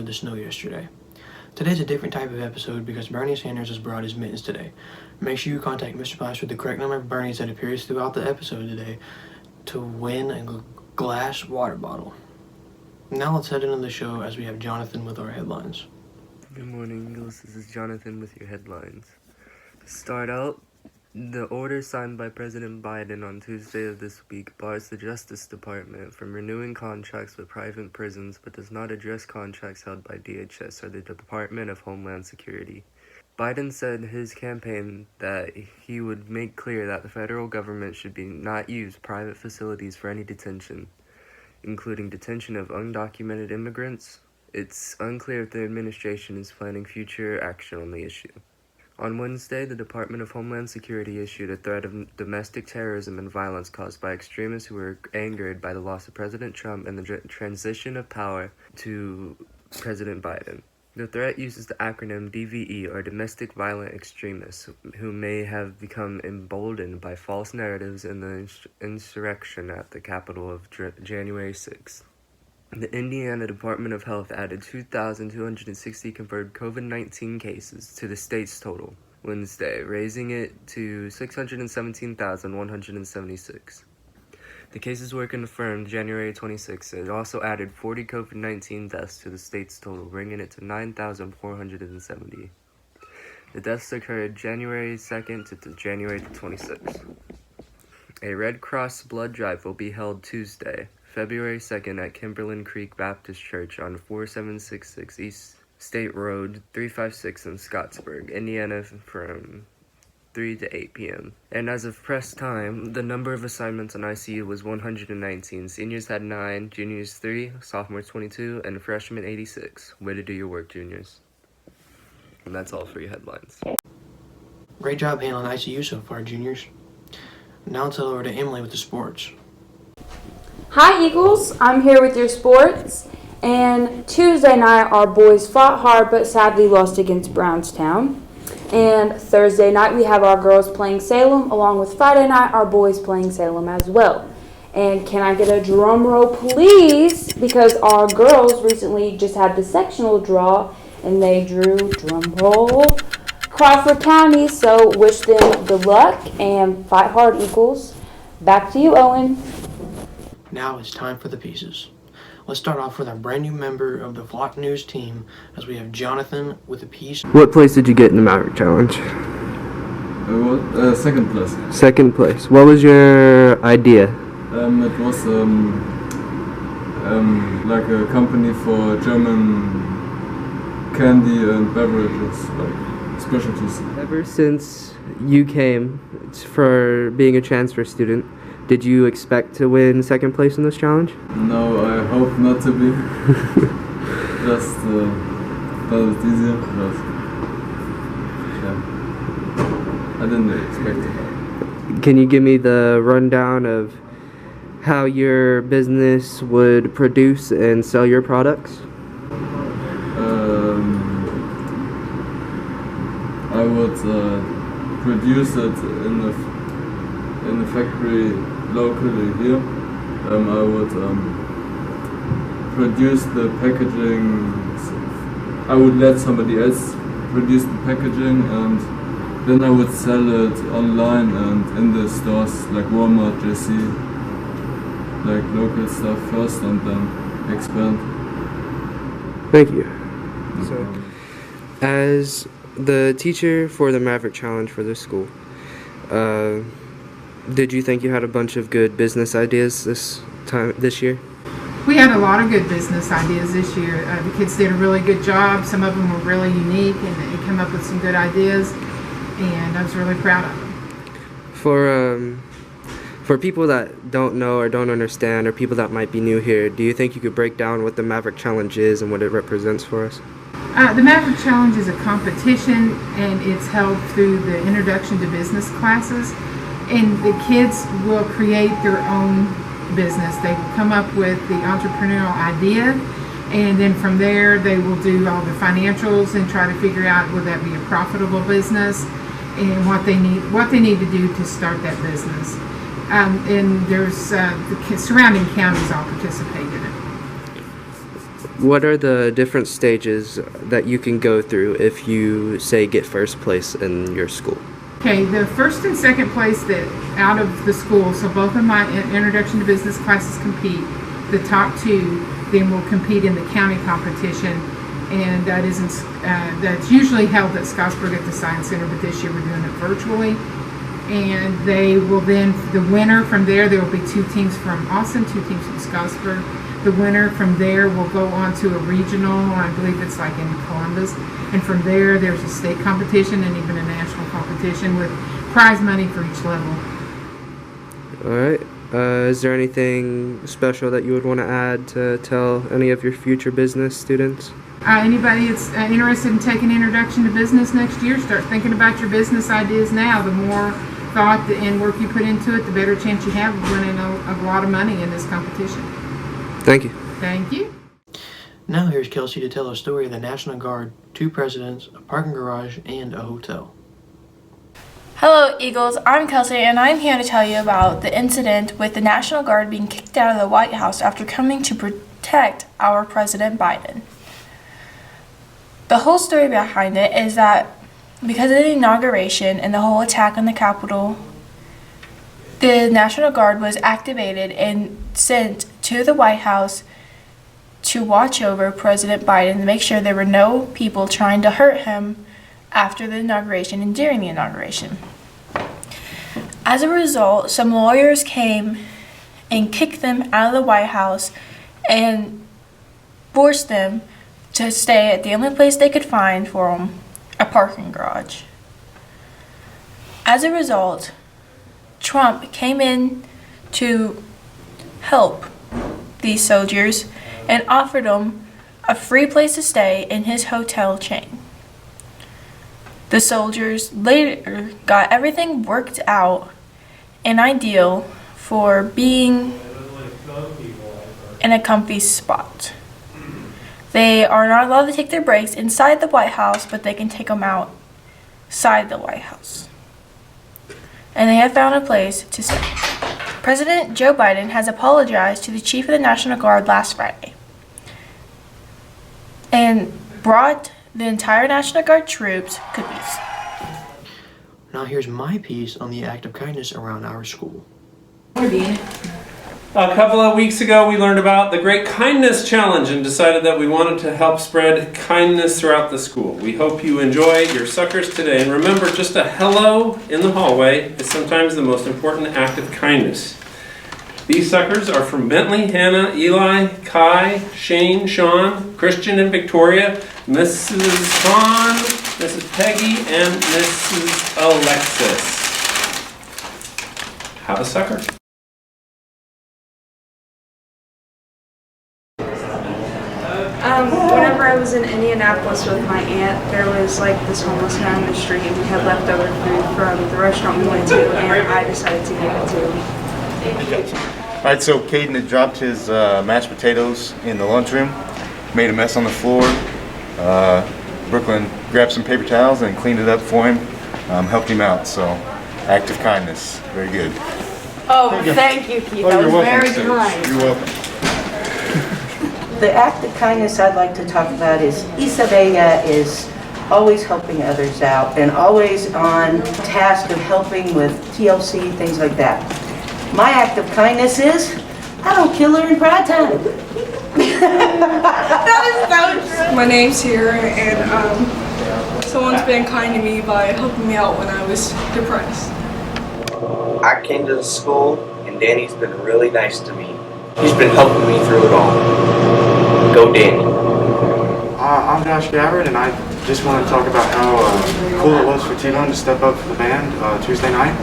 the snow yesterday. Today's a different type of episode because Bernie Sanders has brought his mittens today. Make sure you contact Mr. Bice with the correct number of Bernies that appears throughout the episode today to win a glass water bottle. Now let's head into the show as we have Jonathan with our headlines. Good morning, Eagles. This is Jonathan with your headlines. To start out, the order signed by President Biden on Tuesday of this week bars the Justice Department from renewing contracts with private prisons but does not address contracts held by DHS or the Department of Homeland Security. Biden said in his campaign that he would make clear that the federal government should not use private facilities for any detention, including detention of undocumented immigrants. It's unclear if the administration is planning future action on the issue. On Wednesday, the Department of Homeland Security issued a threat of domestic terrorism and violence caused by extremists who were angered by the loss of President Trump and the transition of power to President Biden. The threat uses the acronym DVE, or Domestic Violent Extremists, who may have become emboldened by false narratives in the insurrection at the Capitol of January 6th. The Indiana Department of Health added 2,260 confirmed COVID-19 cases to the state's total Wednesday, raising it to 617,176. The cases were confirmed January 26th. It also added 40 COVID-19 deaths to the state's total, bringing it to 9,470. The deaths occurred January 2nd to January 26th. A Red Cross blood drive will be held Tuesday, February 2nd at Kimberlin Creek Baptist Church on 4766 East State Road 356 in Scottsburg, Indiana from 3 to 8 p.m. And as of press time, the number of assignments on ICU was 119. Seniors had 9, juniors 3, sophomores 22, and freshmen 86. Way to do your work, juniors. And that's all for your headlines. Great job handling ICU so far, juniors. Now let's head over to Emily with the sports. Hi Eagles, I'm here with your sports, and Tuesday night our boys fought hard but sadly lost against Brownstown, and Thursday night we have our girls playing Salem, along with Friday night our boys playing Salem as well. And can I get a drum roll please, because our girls recently just had the sectional draw and they drew, drum roll, Crawford County, so wish them good luck and fight hard Eagles. Back to you, Owen. Now it's time for the pieces. Let's start off with our brand new member of the Flock News team as we have Jonathan with a piece. What place did you get in the Maverick Challenge? Second place. Second place. What was your idea? It was like a company for German candy and beverages, like specialties. Ever since you came for being a transfer student, did you expect to win second place in this challenge? No, I hope not to be. Just thought it easier, but yeah, I didn't expect it. Can you give me the rundown of how your business would produce and sell your products? I would produce it in the factory locally here. I would produce the packaging. I would let somebody else produce the packaging, and then I would sell it online and in the stores like Walmart, JC, like local stuff first, and then expand. Thank you. So, as the teacher for the Maverick Challenge for this school, did you think you had a bunch of good business ideas this year? We had a lot of good business ideas this year. The kids did a really good job. Some of them were really unique, and they came up with some good ideas, and I was really proud of them. For people that don't know or don't understand, or people that might be new here, do you think you could break down what the Maverick Challenge is and what it represents for us? The Maverick Challenge is a competition, and it's held through the Introduction to Business classes. And the kids will create their own business. They will come up with the entrepreneurial idea, and then from there they will do all the financials and try to figure out will that be a profitable business and what they need to do to start that business. And there's the surrounding counties all participate in it. What are the different stages that you can go through if you, say, get first place in your school? Okay, the first and second place that out of the school, so both of my introduction to business classes compete. The top two then will compete in the county competition, and that's usually held at Scottsburg at the Science Center, but this year we're doing it virtually. And they will then, the winner from there will be 2 teams from Austin, 2 teams from Scottsburg. The winner from there will go on to a regional, I believe it's like in Columbus. And from there, there's a state competition and even a national competition with prize money for each level. All right. Is there anything special that you would want to add to tell any of your future business students? Anybody that's interested in taking Introduction to Business next year, start thinking about your business ideas now. The more thought and work you put into it, the better chance you have of winning a lot of money in this competition. Thank you. Thank you. Now here's Kelsey to tell a story of the National Guard, 2 presidents, a parking garage, and a hotel. Hello, Eagles. I'm Kelsey, and I'm here to tell you about the incident with the National Guard being kicked out of the White House after coming to protect our President Biden. The whole story behind it is that because of the inauguration and the whole attack on the Capitol, the National Guard was activated and sent to the White House to watch over President Biden to make sure there were no people trying to hurt him after the inauguration and during the inauguration. As a result, some lawyers came and kicked them out of the White House and forced them to stay at the only place they could find for them, a parking garage. As a result, Trump came in to help these soldiers and offered them a free place to stay in his hotel chain. The soldiers later got everything worked out and ideal for being in a comfy spot. They are not allowed to take their breaks inside the White House, but they can take them outside the White House. And they have found a place to stay. President Joe Biden has apologized to the Chief of the National Guard last Friday and brought the entire National Guard troops cookies. Now here's my piece on the act of kindness around our school. A couple of weeks ago, we learned about the Great Kindness Challenge and decided that we wanted to help spread kindness throughout the school. We hope you enjoy your suckers today. And remember, just a hello in the hallway is sometimes the most important act of kindness. These suckers are from Bentley, Hannah, Eli, Kai, Shane, Sean, Christian, and Victoria, Mrs. Hahn, Mrs. Peggy, and Mrs. Alexis. Have a sucker. Whenever I was in Indianapolis with my aunt, there was like this homeless guy on the street. We had leftover food from the restaurant we went to, and I decided to give it to him. All right, so Caden had dropped his mashed potatoes in the lunchroom, made a mess on the floor. Brooklyn grabbed some paper towels and cleaned it up for him, helped him out. So, act of kindness, very good. Oh, thank you, Keith. That was very kind. You're welcome. The act of kindness I'd like to talk about is Isabella is always helping others out and always on task of helping with TLC, things like that. My act of kindness is I don't kill her in pride time. That is so true. My name's here, and someone's been kind to me by helping me out when I was depressed. I came to the school, and Danny's been really nice to me. He's been helping me through it all. Go Danny. I'm Josh Gabbard, and I just want to talk about how cool it was for T-Bone to step up for the band Tuesday night.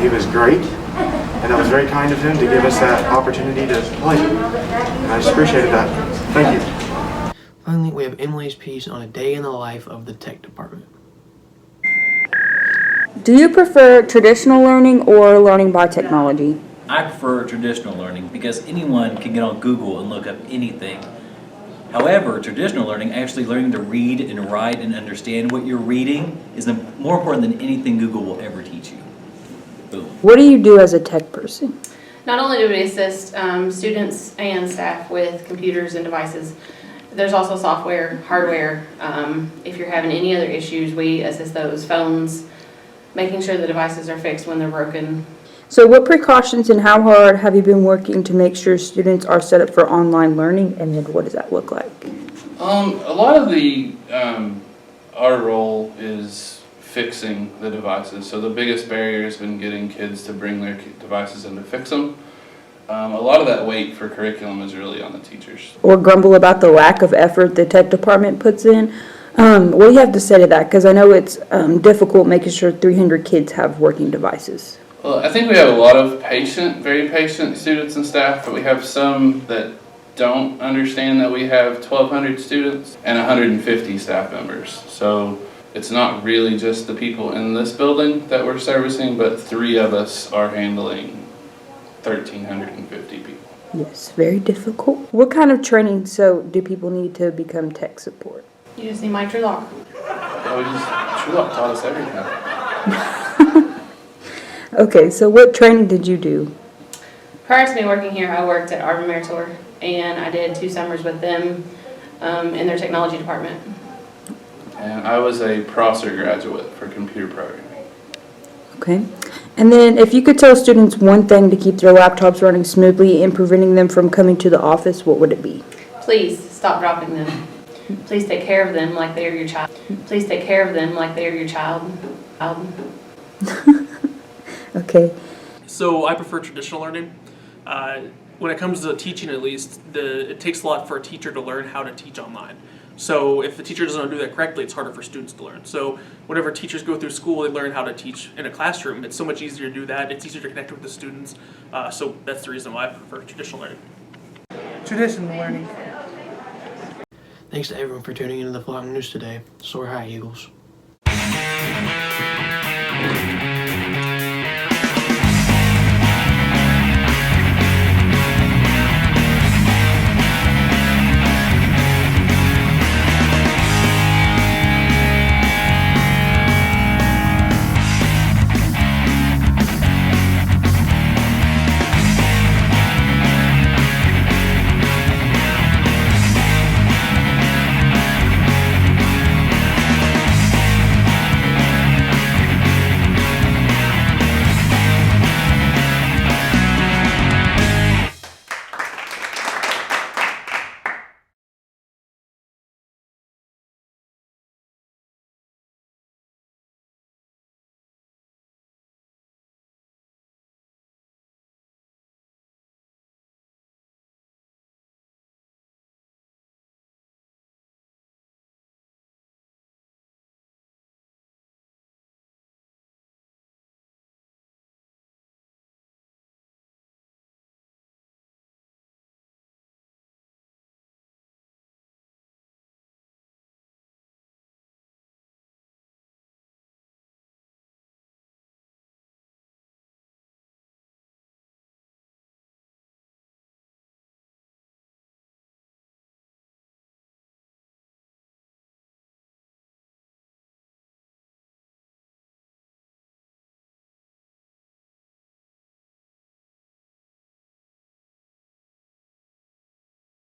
He was great, and that was very kind of him to give us that opportunity to play. And I just appreciated that. Thank you. Finally, we have Emily's piece on a day in the life of the tech department. Do you prefer traditional learning or learning by technology? I prefer traditional learning because anyone can get on Google and look up anything. However, traditional learning, actually learning to read and write and understand what you're reading, is more important than anything Google will ever teach you. Boom. What do you do as a tech person? Not only do we assist students and staff with computers and devices, there's also software, hardware. If you're having any other issues, we assist those. Phones, making sure the devices are fixed when they're broken. So what precautions and how hard have you been working to make sure students are set up for online learning, and then what does that look like? A lot of our role is fixing the devices. So the biggest barrier has been getting kids to bring their devices in to fix them. A lot of that weight for curriculum is really on the teachers. Or grumble about the lack of effort the tech department puts in. What do you have to say to that? Because I know it's difficult making sure 300 kids have working devices. Well, I think we have a lot of very patient students and staff, but we have some that don't understand that we have 1,200 students and 150 staff members. So it's not really just the people in this building that we're servicing, but 3 of us are handling 1,350 people. Yes, very difficult. What kind of training do people need to become tech support? You just need Mike Trulock. Trulock taught us everything. Okay, so what training did you do? Prior to me working here, I worked at Arvin Meritor, and I did 2 summers with them in their technology department. And I was a Prosser graduate for computer programming. Okay. And then if you could tell students one thing to keep their laptops running smoothly and preventing them from coming to the office, what would it be? Please stop dropping them. Please take care of them like they are your child. Please take care of them like they are your child. Okay. So I prefer traditional learning. When it comes to teaching, at least, it takes a lot for a teacher to learn how to teach online. So if the teacher doesn't do that correctly, it's harder for students to learn. So whenever teachers go through school, they learn how to teach in a classroom. It's so much easier to do that. It's easier to connect with the students. So that's the reason why I prefer traditional learning. Traditional learning. Thanks to everyone for tuning into the Flock News today. Soar high, Eagles.